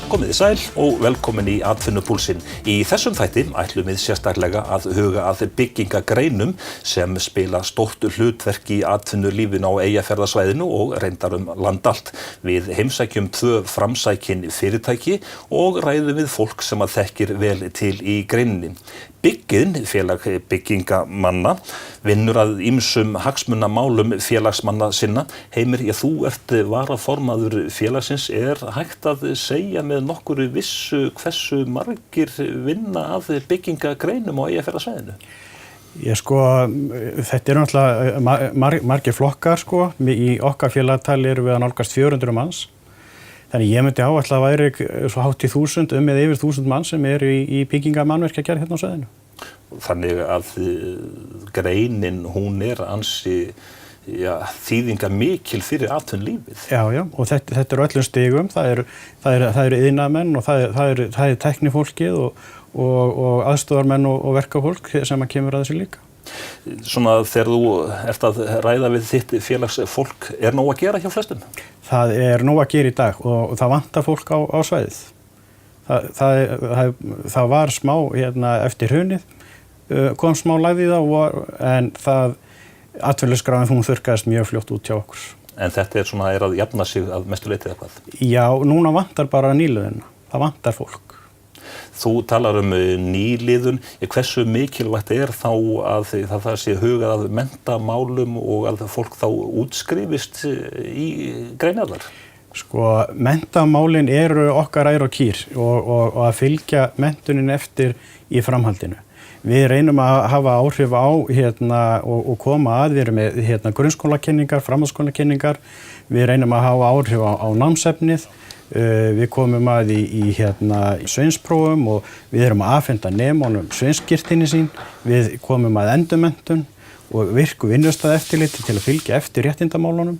Komið sæl og velkomin í atvinnupúlsinn. Í þessum þætti ætlum við sérstaklega að huga að byggingagreinum sem spila stórt hlutverk í atvinnulífinu á Eyjafjarðarsvæðinu og reyndar land allt. Við heimsækjum 2 framsækin fyrirtæki og ræðum við fólk sem að þekkir vel til í greininni. Byggin, félag byggingamanna, vinnur að ýmsum hagsmunamálum félagsmanna sinna. Heimir, þú ert varaformaður félagsins. Er hægt að segja með nokkru vissu hversu margir vinna að byggingagreinum á Eyjafjarðarsvæðinu? Þetta náttúrulega margir flokkar, Í okkar félagtali erum við að nálgast 400 manns. Þannig ég myndi áætla að væri svo hátt í 1000, eða yfir 1000 mann sem eru í byggingamannvirkjagerð hérna á svæðinu. Þannig að greinin, hún er ansi þýðingamikil fyrir atvinnulífið. Já, og þetta er öllum stigum. Það eru iðnaðarmenn og það er tæknifólkið og aðstoðarmenn og verkafólk sem að kemur að þessu líka. Svona þegar þú ert að ræða við þitt félagsfólk, er nóg að gera hjá flestum? Það er nóg að gera í dag og það vantar fólk á svæðið. Það var smá eftir hrunið, kom smá lægð í það en atvinnuleysisskráin hún þurrkaðist mjög fljótt út hjá okkur. En þetta er að jafna sig að mestu leyti eða hvað? Já, núna vantar bara nýliðuna. Það vantar fólk. Þú talar nýliðun. Hversu mikilvægt er þá að það sé hugað að menntamálum og að fólk þá útskrifist í greinarnar? Menntamálin eru okkar ær og kýr og að fylgja menntunin eftir í framhaldinu. Við reynum að hafa áhrif á og koma að, við erum með grunnskólakenningar, framhaldsskólakenningar, við reynum að hafa áhrif á námsefnið, við komum að í sveinsprófum og við erum að afhenda nemunum sveinskírteini sín, við komum að endurmenntun og virku vinnustaðaeftirliti til að fylgja eftir réttindamálunum.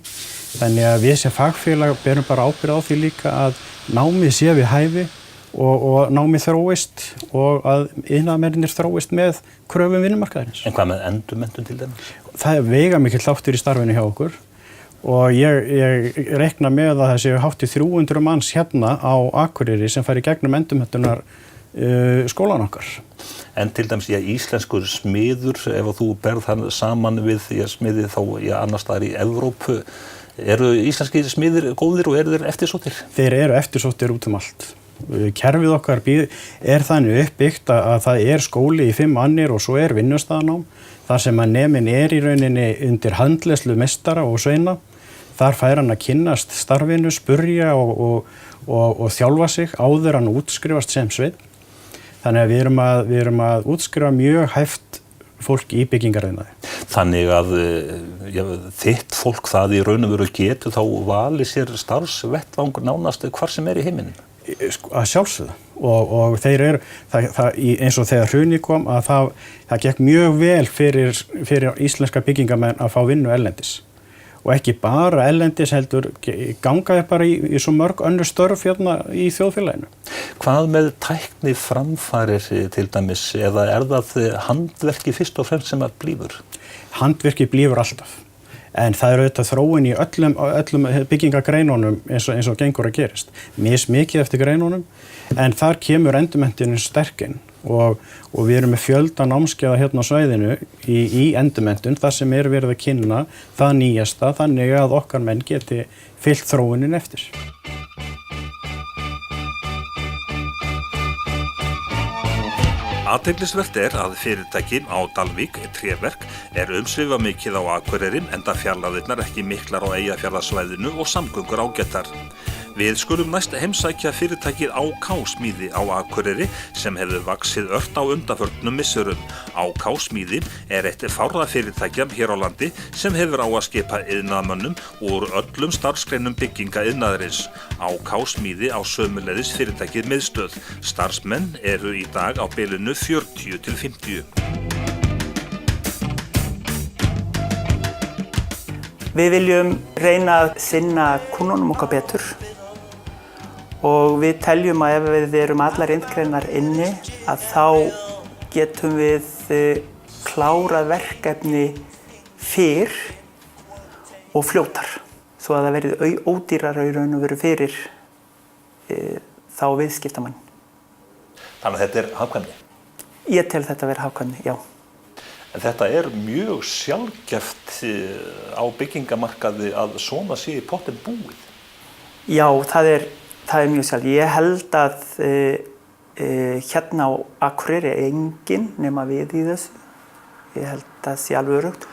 Þannig að við sem fagfélag berum bara ábyrgð á því líka að námið sé við hæfi og námið þróist og að iðnaðarmennirnir þróist með kröfum vinnumarkaðarins. En hvað með endurmenntun til dæmis? Það er veigamikill þáttur í starfinu hjá okkur og ég reikna með að það séu hátt í 300 manns hérna á Akureyri sem fær í gegnum endurmenntunar skólan okkar. En til dæmis íslenskur smiður, ef þú berð hann saman við smiði þá annars staðar í Evrópu, eru íslenskir smiðir góðir og eru þeir eftirsóttir? Þeir eru eftirsóttir út allt. Kerfið okkar er þannig uppbyggt að það er skóli í 5 annir og svo er vinnustaðanám. Þar sem að neminn er í rauninni undir handleiðslu meistara og sveina. Þar fær hann að kynnast starfinu, spurja og þjálfa sig áður hann útskrifast sem sveinn. Þannig að við erum að útskrifa mjög hæft fólk í byggingariðnaði. Þannig að þitt fólk það í raun og veru getur þá valið sér starfsvettvang nánast hvar sem er í heiminum? Að sjálfsögðu og þeir eru, eins og þegar hrunið kom að það gekk mjög vel fyrir íslenska byggingamenn að fá vinnu erlendis og ekki bara erlendis heldur gangaði bara í svo mörg önnur störf í þjóðfélaginu. Hvað með tækni framfarir til dæmis eða er það handverki fyrst og fremst sem að blífur? Handverki blífur alltaf. En það er auðvitað þróun í öllum byggingagreinunum eins og gengur að gerist. Mismikið eftir greinunum, en þar kemur endurmenntunin sterk inn og við erum með fjölda námskeiða hérna á svæðinu í endurmenntun þar sem er verið að kynna það nýjasta þannig að okkar menn geti fylgt þróunin eftir. Athyglisvert er að fyrirtæki á Dalvík, Tréverk, er umsvifamikið á Akureyri enda fjarlægðirnar ekki miklar á Eyjafjarðarsvæðinu og samgöngur ágætar. Við skulum næst heimsækja fyrirtækið AK Smíði á Akureyri sem hefur vaxið ört á undanförnum misserum. AK Smíði er eitt fárra fyrirtækja hér á landi sem hefur á að skipa iðnaðarmönnum úr öllum starfsgreinum bygginga iðnaðarins. AK Smíði á sömuleiðis fyrirtækið miðstöð. Starfsmenn eru í dag á bilinu 40 til 50. Við viljum reyna að sinna kúnnunum okkar betur og við teljum að ef við erum allar iðngreinar inni að þá getum við klárað verkefni fyrr og fljótar svo að það verði ódýrara í raun og veru fyrir þá viðskiptamann. Þannig að þetta hagkvæmni? Ég tel þetta vera hagkvæmni, já. En þetta mjög sjaldgæft á byggingamarkaði að svona sé í pottinn búið? Já, það er mjög sjaldgæft. Ég held að hérna á Akureyri enginn nema við í þessu. Ég held að það sé alveg öruggt.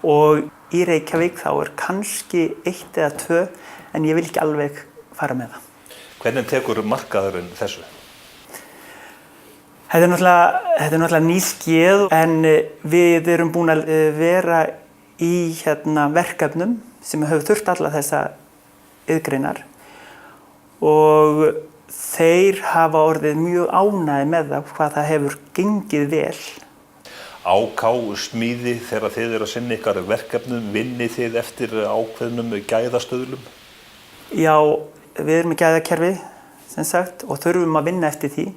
Og í Reykjavík þá kannski 1 eða 2, en ég vil ekki alveg fara með það. Hvernig tekur markaðurinn þessu? Þetta er náttúrulega ný skeið, en við erum búin að vera í verkefnum sem hefur þurft alla þessa iðngreinar og þeir hafa orðið mjög ánægðir með það hvað það hefur gengið vel. AK smíði þegar þið eru að sinna ykkar verkefnum, vinnið þið eftir ákveðnum gæðastöðlum? Já, við erum með gæðakerfi sem sagt og þurfum að vinna eftir því.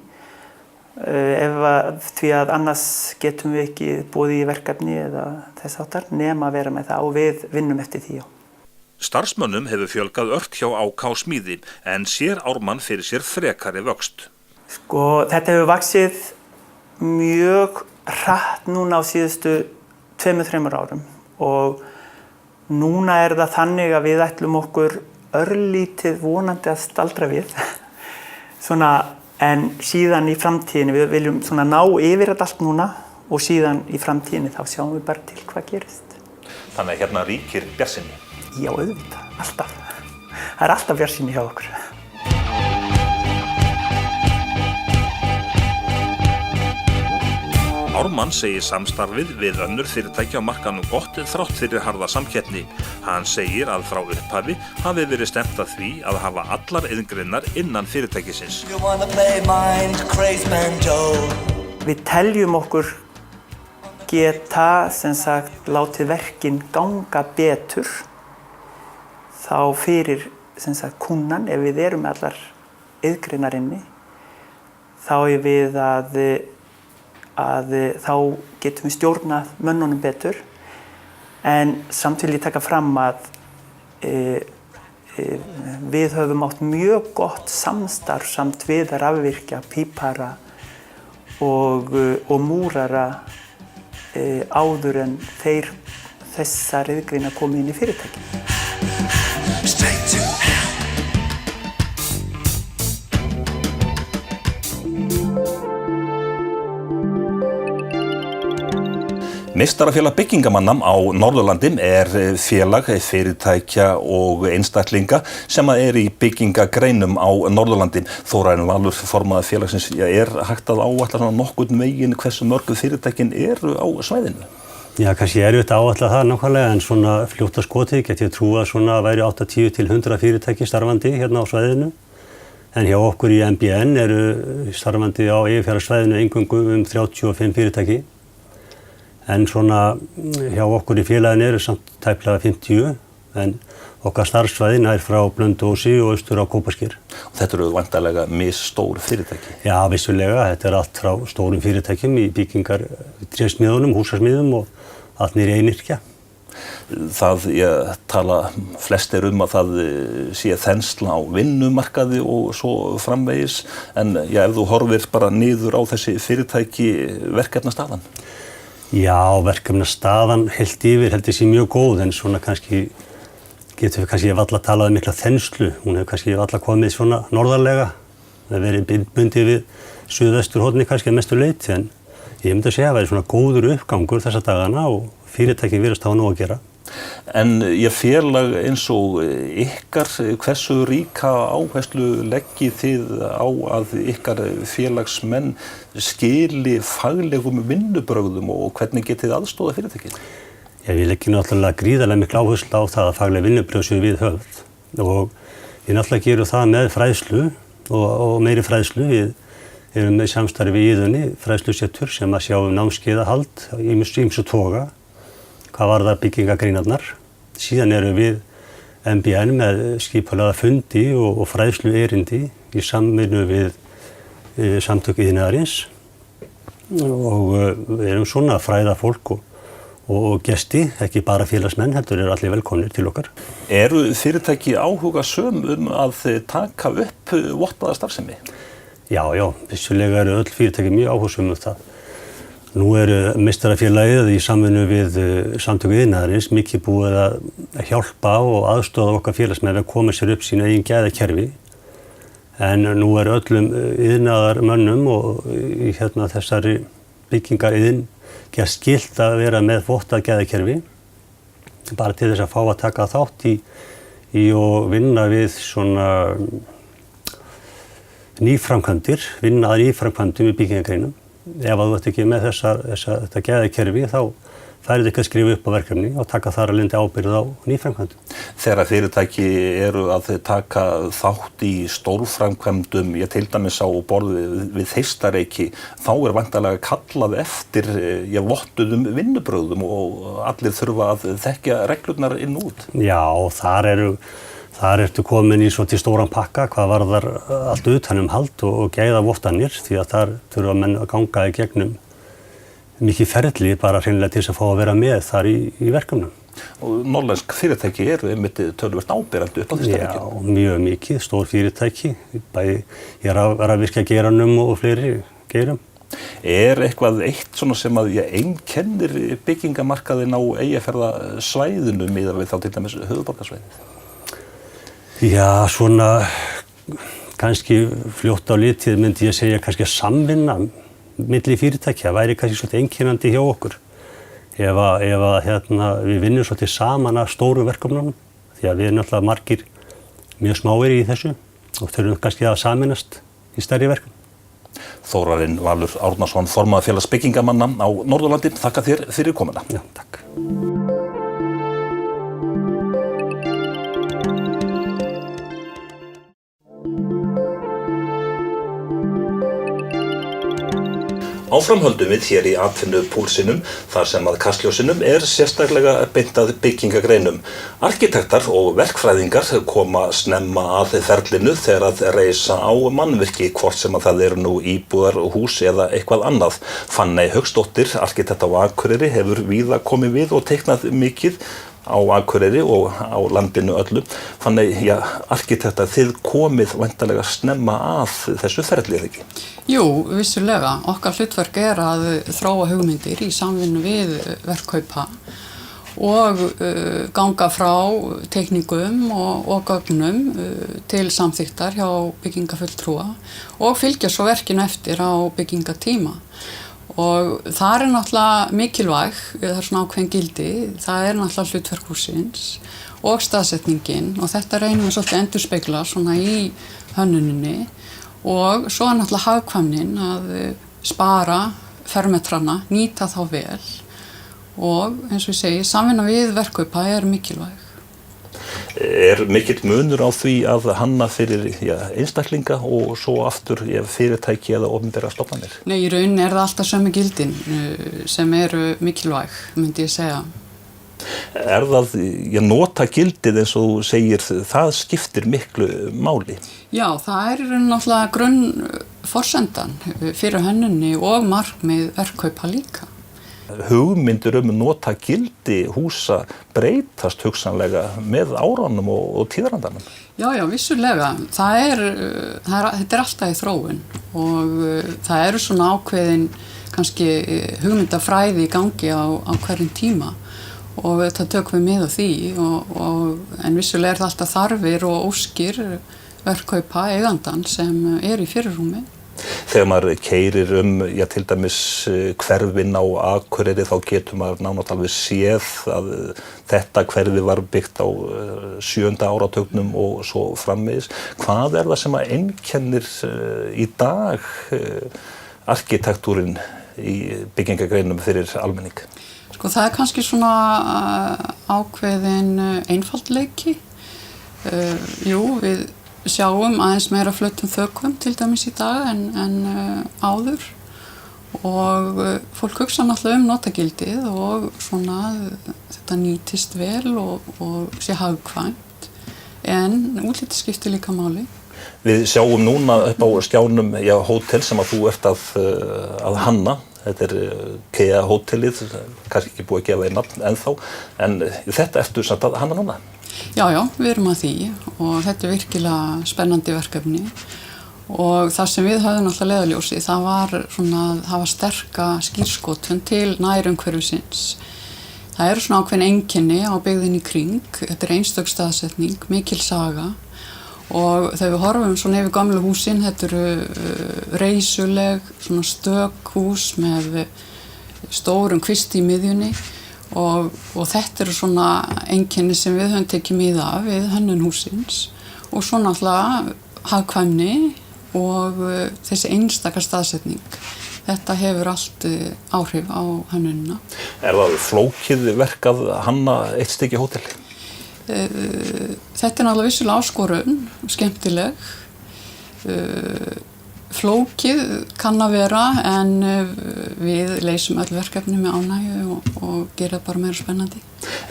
Því að annars getum við ekki boðið í verkefni eða þess háttar nema að vera með það og við vinnum eftir því. Já. Starfsmönnum hefur fjölgað ört hjá AK smíði en sér Ármann fyrir sér frekari vöxt. Þetta hefur vaxið mjög hratt núna á síðustu 2-3 árum og núna er það þannig að við ætlum okkur örlítið vonandi að staldra við en síðan í framtíðinni, við viljum ná yfir þetta allt núna og síðan í framtíðinni þá sjáum við bara til hvað gerist. Þannig að hérna ríkir bjartsýni? Já, auðvitað, alltaf. Það er alltaf bjartsýni hjá okkur. Ármann segir samstarfið við önnur fyrirtæki á markaðnum gott þrátt fyrir harða samkeppni. Hann segir að frá upphafi hafi verið stefnt að því að hafa allar iðngreinar innan fyrirtækisins. Við teljum okkur geta látið verkin ganga betur þá fyrir kúnnan ef við erum með allar iðngreinar inni. Þá er við að þá getum við stjórnað mönnunum betur en samt vil ég taka fram að við höfum átt mjög gott samstarf samt við rafvirkja, pípara og múrara áður en þessar iðngreinar komu inn í fyrirtæki. Meistarafélag byggingamanna á Norðurlandi félag fyrirtækja og einstaklinga sem í byggingagreinum á Norðurlandi. Þórarinn Valur, formaður félagsins, hægt að áætla nokkurn veginn hversu mörg fyrirtækin eru á svæðinu? Já, kannski erfitt að áætla það nákvæmlega en svona fljótt að skotið get ég trúa að væri 80 til 100 fyrirtæki starfandi hérna á svæðinu. En hjá okkur í MBN eru starfandi á Eyjafjarðarsvæðinu eingöngu 35 fyrirtæki. En svona hjá okkur í félaginu eru samt tæplega 50 en okkar starfsvæði nær frá Blönduósi og austur á Kópasker. Og þetta eru væntanlega misstór fyrirtæki? Já, vissulega. Þetta allt frá stórum fyrirtækjum í byggingar, trésmíðunum, húsasmíðum og allt niður í einyrkja. Það tala flestir að það sé þensla á vinnumarkaði og svo framvegis en ef þú horfir bara niður á þessi fyrirtæki verkefnastaðan? Já, verkefnastaðan heilt yfir held ég sé mjög góð en svona kannski getum við kannski varla talað um mikla þenslu. Hún hefur kannski varla komið svona norðarlega. Það hefur verið bundið við suðvesturhorni kannski að mestu leyti en ég myndi að segja að það væri svona góður uppgangur þessa dagana og fyrirtækin virðast hafa nóg að gera. En félag eins og ykkar, hversu ríka áherslu leggið þið á að ykkar félagsmenn skili faglegum vinnubrögðum og hvernig getið þið aðstoðað fyrirtækið? Við leggjum náttúrulega gríðarlega mikla áherslu á það að fagleg vinnubrögð séu við höfð og við náttúrulega gerum það með fræðslu og meiri fræðslu. Við erum með samstarfi í Iðunni, fræðslusetur sem að sjá námskeiðahald í ýmsu toga. Hvað varðar byggingagreinarnar Síðan eru við MBN með skipulega fundi og fræðslu erindi í samvinnu við samtök iðnaðarins og við erum svona að fræða fólk og gesti, ekki bara félagsmenn, heldur eru allir velkomnir til okkar. Eru fyrirtæki áhugasöm að taka upp vottaða starfsemi? Já, vissulega eru öll fyrirtæki mjög áhugasöm það. Nú eru meistarafélagið í samvinnu við samtök iðnaðarins mikið búið að hjálpa og aðstoða okkar félagsmenn að koma sér upp sínu eigin gæðakerfi. En nú er öllum iðnaðarmönnum og í þessari byggingariðn gert skylt að vera með vottað gæðakerfi bara til þess að fá að taka þátt í og vinna við svona nýframkvæmdir, vinna að nýframkvæmdum í byggingagreinum. Ef þú ert ekki með þetta gæðakerfi þá færið ekki að skrifa upp á verkefni og taka þar að lindi ábyrgð á nýframkvæmdum. Þegar fyrirtæki eru að taka þátt í stórframkvæmdum, til dæmis á borði við Þeistareykji, þá væntanlega kallað eftir vottuðum vinnubrögðum og allir þurfa að þekkja reglurnar inn út. Já, þar ertu komin í svolítið stóran pakka hvað varðar allt utanumhald og gæða vottanir því að þar þurfa menn að ganga í gegnum mikið ferli bara hreinlega til þess að fá að vera með þar í verkefnum. Og norrlensk fyrirtæki eru einmitt töluvert áberandi upp á Þeistareykju. Já, mjög mikið, stór fyrirtæki, bæði í rafvirkjageiranum og fleiri geirum. Eitthvað eitt svona sem að einkennir byggingamarkaðinn á Eyjafjarðarsvæðinu miðað við þá til dæmis höfuðborgarsvæðið? Já, svona kannski fljótt á litið myndi ég segja kannski samvinna milli fyrirtækja væri kannski svolítið einkennandi hjá okkur. Ef við vinnum svolítið saman að stóru verkefnunum, því að við erum náttúrulega margir mjög smáir í þessu og þurfum kannski að sameinast í stærri verkefnum. Þórarinn Valur Árnason, formaður félags byggingamanna á Norðurlandi, þakka þér fyrir komuna. Já, takk. Áfram höldum við hér í atvinnupúlsinum þar sem að kastljósinum sérstaklega beint að byggingagreinum. Arkitektar og verkfræðingar koma snemma að ferlinu þegar að reisa á mannvirki hvort sem að það eru nú íbúðar, hús eða eitthvað annað. Fanney Hauksdóttir, arkitekt á Akureyri, hefur víða komið við og teiknað mikið á Akureyri og á landinu öllu. Þannig, arkitektar, þið komið væntanlega snemma að þessu ferli, eða ekki? Jú, vissulega. Okkar hlutverk að þróa hugmyndir í samvinnu við verkkaupa og ganga frá teikningum og gögnum til samþykktar hjá byggingafulltrúa og fylgja svo verkinu eftir á byggingatíma. Og það náttúrulega mikilvæg, það svona ákveðin gildi, það náttúrulega hlutverk hússins og staðsetningin og þetta reynum við svolítið endurspegla svona í hönnuninni og svo náttúrulega hagkvæmnin að spara fermetrana, nýta þá vel og eins og ég segi, samvinna við verkkaupa mikilvæg. Mikill munur á því að hanna fyrir einstaklinga og svo aftur fyrirtæki eða opinbera stofnanir? Nei, í raun það alltaf sömu gildin sem eru mikilvæg, myndi ég segja. Það, nota gildið eins og þú segir, það skiptir miklu máli? Já, það náttúrulega grunnforsendan fyrir hönnunni og markmið verkkaupa líka. Hugmyndir nota gildi húsa breytast hugsanlega með árunum og tíðarandanum? Já, vissulega. Þetta alltaf í þróun og það eru svona ákveðin kannski hugmyndafræði í gangi á hverjum tíma og þetta tökum við með á því en vissulega það alltaf þarfir og óskir verkkaupa eigandan sem í fyrirrúmi. Þegar maður keyrir til dæmis hverfin á Akureyri þá getur maður nánast alveg séð að þetta hverfi var byggt á 7. áratugnum og svo framvegis. Hvað það sem að einkennir í dag arkitektúrin í byggingagreinum fyrir almenning? Sko það kannski svona ákveðin einfaldleiki. Við sjáum aðeins meira flötum þökum til dæmis í dag en áður og fólk hugsa náttúrulega notagildið og svona þetta nýtist vel og sé hagkvæmt, en útlitið skiptir líka máli. Við sjáum núna upp á skjánum hótel sem að þú ert að hanna. Þetta KEA hótelið, kannski ekki búið að gefa þér nafn ennþá, en þetta ertu samt að hanna núna? Já, við erum að því og þetta virkilega spennandi verkefni og það sem við höfðum alltaf leiðarljósi, það var svona að hafa sterka skírskotun til nærumhverfisins. Það eru svona ákveðin einkenni á byggðinni í kring, þetta einstök staðsetning, mikil saga og þegar við horfum svona yfir gamlu húsin, þetta eru reisuleg, svona stök hús með stórum kvisti í miðjunni og þetta eru svona einkenni sem við höfum tekið mið af við hönnun húsins og svona alltaf hagkvæmni og þessi einstaka staðsetning. Þetta hefur allt áhrif á hönnunina. Það flókið verk að hanna eitt stykki hótel? Þetta náttúrulega vissulega áskorun, skemmtileg. Flókið kann að vera en við leysum öll verkefni með ánægju og gera það bara meira spennandi.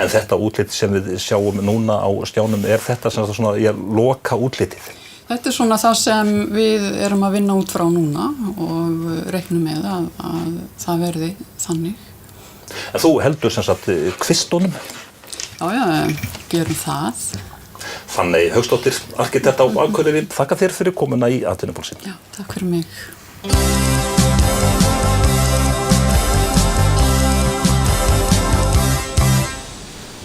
En þetta útlit sem við sjáum núna á skjánum, þetta sem svona loka útlitið? Þetta svona það sem við erum að vinna út frá núna og reiknum með að það verði þannig. En þú heldur sem sagt kvistunum? Já, gerum það. Fanney Hauksdóttir, arkitekt á Akureyri, þakka þér fyrir komuna í Atvinnupúlsinn. Já, takk fyrir mig.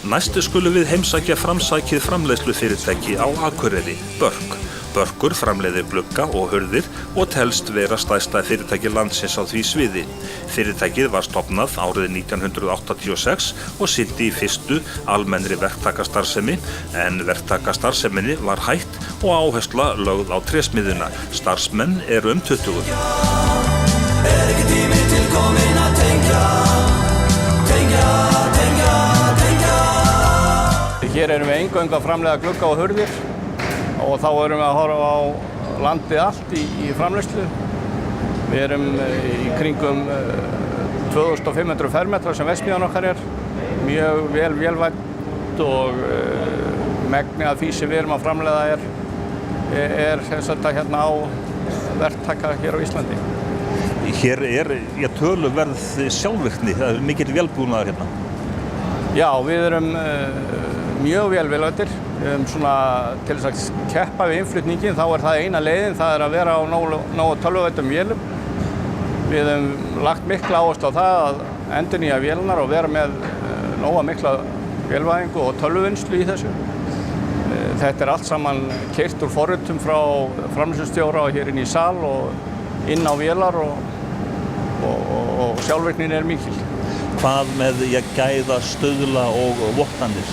Næstu skulum við heimsækja framsækið framleiðslufyrirtæki á Akureyri, Börk. Börkur framleiðir glugga og hurðir og telst vera stærsta fyrirtæki landsins á því sviði. Fyrirtækið var stofnað árið 1986 og sinnti í fyrstu almennri verktakastarfsemi, en verktakastarfseminni var hætt og áhersla lögð á trésmiðjuna. Starfsmenn eru 20. Hér erum við eingöngu að framleiða glugga og hurðir og þá erum við að horfa á landið allt í framleiðslu. Við erum í kringum 2500 fermetra sem verksmiðjan okkar er, mjög vélvænt og megnið af því sem við erum að framleiða er hérna á verktaka hér á Íslandi. Hér töluverð sjálfvirkni, það mikill vélbúnaður hérna. Já, við erum mjög vélvættir. Við erum svona til þess að keppa við innflutningin, þá er það eina leiðin, það er að vera á nógu tölvuvættum vélum. Við höfum lagt mikla áherslu á það að endurnýja vélnar og vera með nóga mikla vélvæðingu og tölvuvinnslu í þessu. Þetta er allt saman keyrt úr forritum frá framleiðslustjóra hér inn í sal og inn á vélar og sjálfvirknin er mikil. Hvað með gæða, stuðla og vottanir?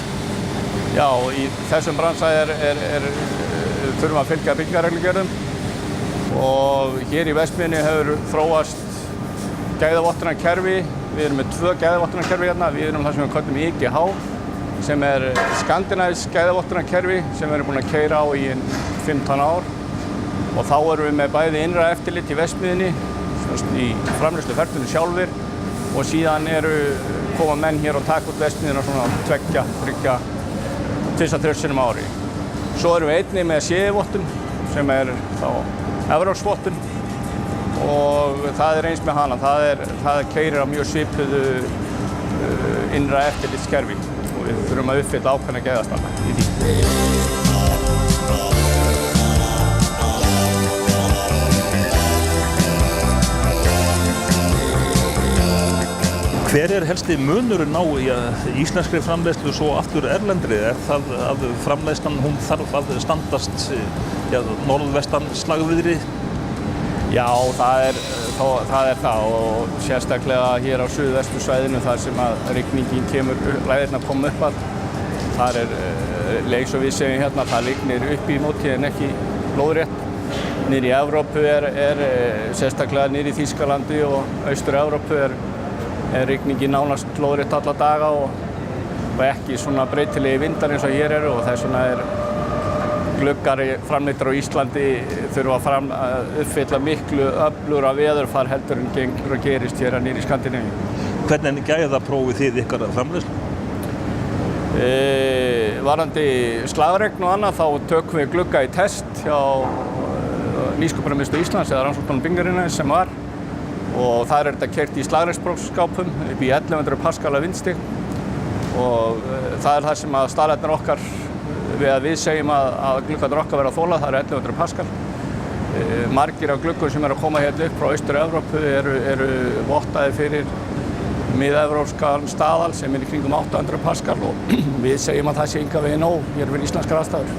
Já, í þessum bransa þurfum að fylgja byggingarreglugerðum og hér í verksmiðjunni hefur þróast gæðavottunarkerfi. Við erum með 2 gæðavottunarkerfi hérna. Við erum það sem við köllum IGH, sem er skandinavískt gæðavottunarkerfi sem við erum búin að keyra á í 15 ár. Og þá erum við með bæði innra eftirlit í verksmiðjunni, í framleiðsluferlinu sjálfir, og síðan koma menn hér og taka út verksmiðjuna svona 2-3 sinnum á ári. Svo erum við einnig með CE-vottun sem er þá Evrópsvottun og það er eins með hana. Það keyrir á mjög svipuðu innra eftirlitskerfi og við þurfum að uppfylla ákveðna gæðastanda í því. Hver er helsti munurinn á íslenskri framleiðslu svo aftur erlendri? Er það að framleiðslan hún þarf að standast norðvestan slagviðri? Já, það er það og sérstaklega hér á suðvestursvæðinu þar sem að rigningin kemur, læðirnar koma upp að. Þar leik svo við segjum hérna, það rignir upp í móti en ekki lóðrétt. Niður í Evrópu sérstaklega niður í Þýskalandi og Austur-Evrópu er rigningin nánast lóðrétt alla daga og ekki svona breytilegi vindar eins og hér eru og þess vegna gluggar framleiddir á Íslandi þurfa að uppfylla miklu öflugra veðurfar heldur en gengur og gerist hér niður í Skandinavíu. Hvernig gæðaprófið þið ykkar framleiðslu? Varðandi slagregn og annað þá tökum við glugga í test hjá Nýsköpunarmiðstöð Íslands eða Rannsóknastofnun byggingariðnaðarins sem var og þar þetta keyrt í slagregnsprófsskápum upp í 1100 paskala vindstig og það það sem að staðlarnir okkar við segjum að gluggarnir okkar verða að þola, það 1100 paskal. Margir af gluggum sem að koma hérna upp frá Austur-Evrópu eru vottaðir fyrir mið-evrópskan staðal sem í kringum 800 paskal og við segjum að það sé engan veginn nóg hér fyrir íslenskar aðstæður.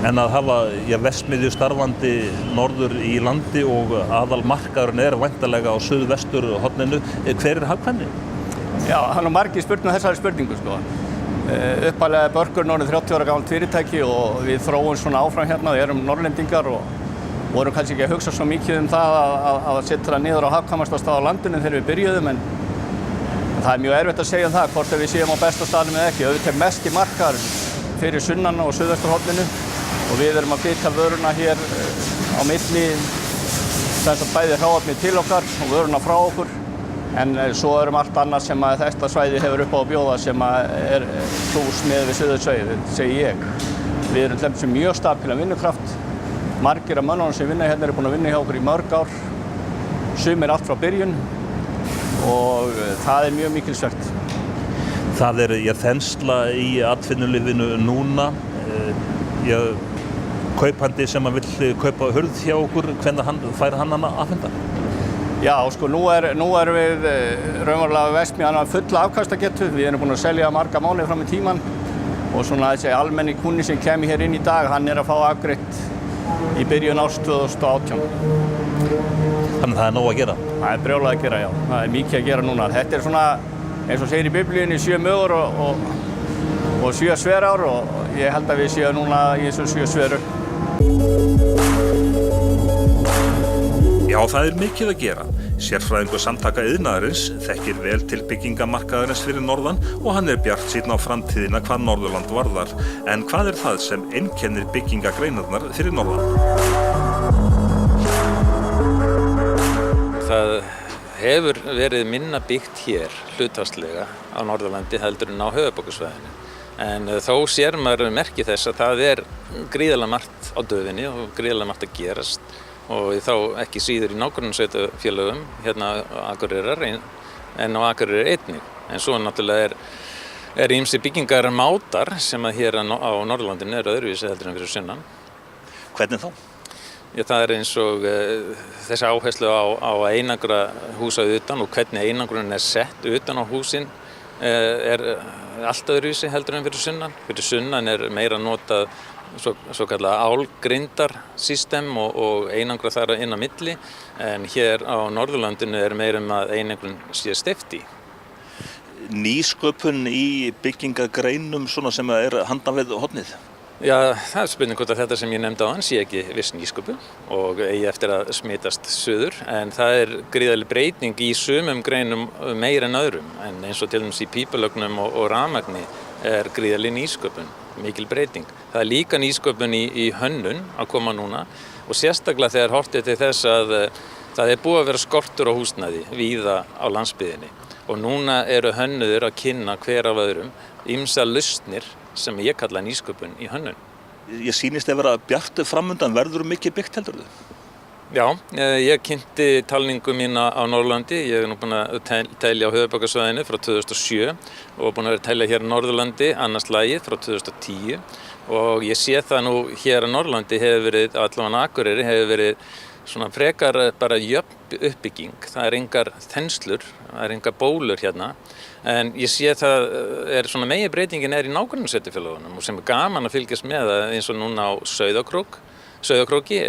En að hafa verksmiðju starfandi norður í landi og aðalmarkaðurinn væntanlega á suðvestur horninu, hver hagkvæmni? Já, hann margir spurning þessari spurningu sko. Upphaflega er Börkurinn orðið 30 ára gamalt fyrirtæki og við þróum svona áfram hérna, við erum norrlendingar og vorum kannski ekki að hugsa svo mikið það að setja það niður á hagkvæmasta stað á landinu þegar við byrjuðum en það mjög erfitt að segja það hvort við séum á besta staðnum eða ekki. Auðvitað mesti markaður fyrir sunnan og suðvesturhorninu og við erum að flytja vöruna hér á milli bæði hráefni til okkar og vöruna frá okkur en svo allt annað sem að þetta svæði hefur upp á að bjóða sem er plús með við suðursvæði, segi ég. Við erum til dæmis mjög stabílan vinnukraft. Margir af mönnunum sem vinna hérna eru búin að vinna hjá okkur í mörg ár, sumir allt frá byrjun og það er mjög mikilsvert. Það þensla í atvinnulífinu núna. Kaupandi sem vill kaupa hurð hjá okkur, hvenær fær hann hana afhenta? Já, sko, nú erum við raunverulega verksmiðjan fulla afkastagetu. Við erum búin að selja marga mánuði fram í tíman og svona þessi almenni kunni sem kemur hér inn í dag, hann að fá afgreitt í byrjun árs 2018. Þannig það nóg að gera? Það brjálað að gera, já. Það mikið að gera núna. Þetta svona, eins og segir í Biblíunni, 7 mögur og 7 sverár og ég held að við séum núna í þessum 7 sverum. Já, það mikið að gera. Sérfræðingur Samtaka iðnaðarins þekkir vel til byggingamarkaðarins fyrir norðan og hann bjartsýnn á framtíðina hvað Norðurland varðar. En hvað það sem einkennir byggingagreinarnar fyrir norðan? Það hefur verið minna byggt hér hlutfallslega á Norðurlandi heldur en á höfuðborgarsvæðinu. En þó sér maður merki þess að það gríðarlega margt á döfinni og gríðarlega margt að gerast og þá ekki síður í nágrannasveitarfélögum hérna á Akureyrar en á Akureyri einnig. En svo náttúrulega ýmsir byggingarmátar sem að hér á Norðurlandinu öðruvísi heldur en fyrir sunnan. Hvernig þá? Já, það eins og þessi áherslu á að einangra húsa utan og hvernig einangrun sett utan á húsin allt öðruvísi heldur en fyrir sunnan. Fyrir sunnan meira notað svo kallað álgrindarsystem og einangra þar inn á milli en hér á Norðurlandinu meira að einangrun sé steypt í. Nýsköpun í byggingagreinum svona sem handan við hornið? Já, það spurning hvort að þetta sem ég nefndi áðan sé ekki viss nýsköpun og eigi eftir að smitast suður en það gríðarleg breyting í sumum greinum meira en öðrum en eins og til dæmis í pípulögnum og rafmagni gríðarleg nýsköpun, mikil breyting. Það líka nýsköpun í hönnun að koma núna og sérstaklega þegar horft til þess að það búið að vera skortur á húsnæði víða á landsbyggðinni og núna hönnuðir að kynna hver af öðrum ýmsar lausnir sem ég kalla nýsköpun í hönnun. Ég sýnist vera bjart framundan, verður mikið byggt heldurðu? Já, ég kynnti talningu mína á Norðurlandi, ég nú búin að telja á höfuðborgarsvæðinu frá 2007 og búin að telja hér á Norðurlandi annars lagið frá 2010 og ég sé það nú hér á Norðurlandi allavega Akureyri hefur verið svona frekar bara jöfn uppbygging, það engar þenslur, það engar bólur hérna en ég sé það svona megin breytingin í nágrannasveitarfélögunum og sem gaman að fylgjast með eins og núna á Sauðárkróki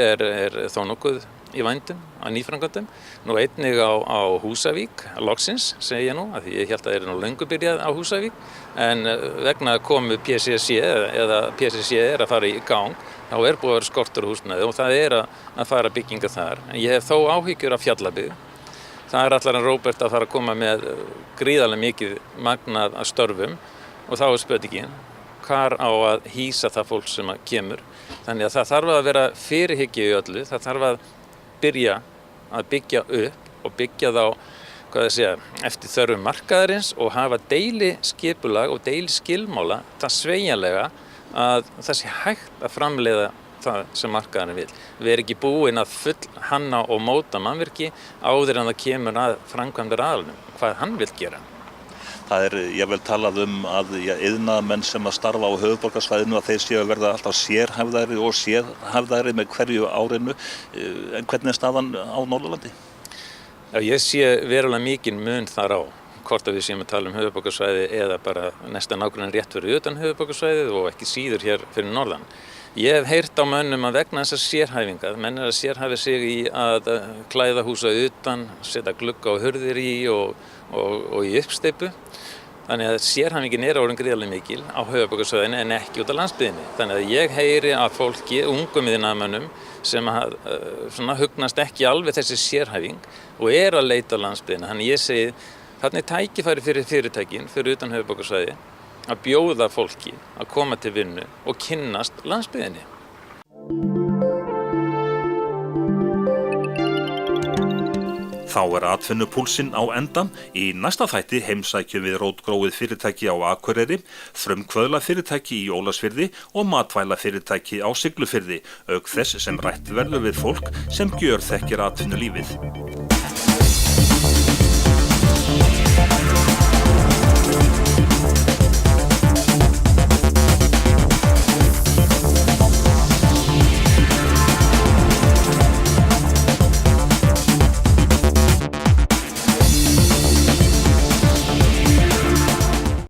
þó nokkuð í vændum á nýframkvæmdum, nú einnig á Húsavík, loksins segi ég nú, af því ég hélt að nú löngu byrjað á Húsavík en vegna komu PCC eða PCC að fara í gang þá búið að vera skortur á húsnæði og það að fara bygginga þar. En ég hef þó áhyggjur af Fjallabyggð. Það allar en Róbert að fara að koma með gríðarlega mikið magnað af störfum og þá spurningin, hvar á að hýsa það fólk sem að kemur. Þannig að það þarf að vera fyrirhyggja í öllu, það þarf að byrja að byggja upp og byggja þá, eftir þörfum markaðarins og hafa deili skipulag og deili skilmála það sveigjanlega að það sé hægt að framleiða það sem markaðarinn vil. Við erum ekki búin að hanna og móta mannvirki áður en það kemur að framkvæmdar aðalnum, hvað hann vil gera. Það jafnvel talað að iðnaðarmenn sem að starfa á höfuðborgarsvæðinu að þeir séu að verða alltaf sérhæfðari og sérhæfðari með hverju árinu. En hvernig staðan á Norðurlandi? Já, ég sé verulega mikinn mun þar á, hvort að við séum að tala höfuðborgarsvæði eða bara næsta nágrann rétt fyrir utan höfuðborgarsvæðið og ekki síður hér fyrir norðan. Ég hef heyrt á mönnum að vegna þessar sérhæfingar, menn að sérhæfa sig í að klæða húsa utan, setja glugga og hurðir í og í uppsteypu. Þannig að sérhæfingin orðin gríðarlega mikil á höfuðborgarsvæðinu en ekki út á landsbyggðinni. Þannig að ég heyri að fólki, ungum iðnaðarmönnum, sem hugnast ekki alveg þessi sérhæfing og að leita á landsbyggðina. Þannig ég segi, þarna tækifæri fyrir fyrirtækin, fyrir utan höfuðborgarsvæði, að bjóða fólki að koma til vinnu og kynnast landsbyggðinni. Þá atvinnupúlsinn á enda. Í næsta þætti heimsækjum við rótgróið fyrirtæki á Akureyri, frumkvöðla fyrirtæki í Ólafsfirði og matvæla fyrirtæki á Siglufirði, auk þess sem rætt verður við fólk sem gjörþekkir atvinnulífið.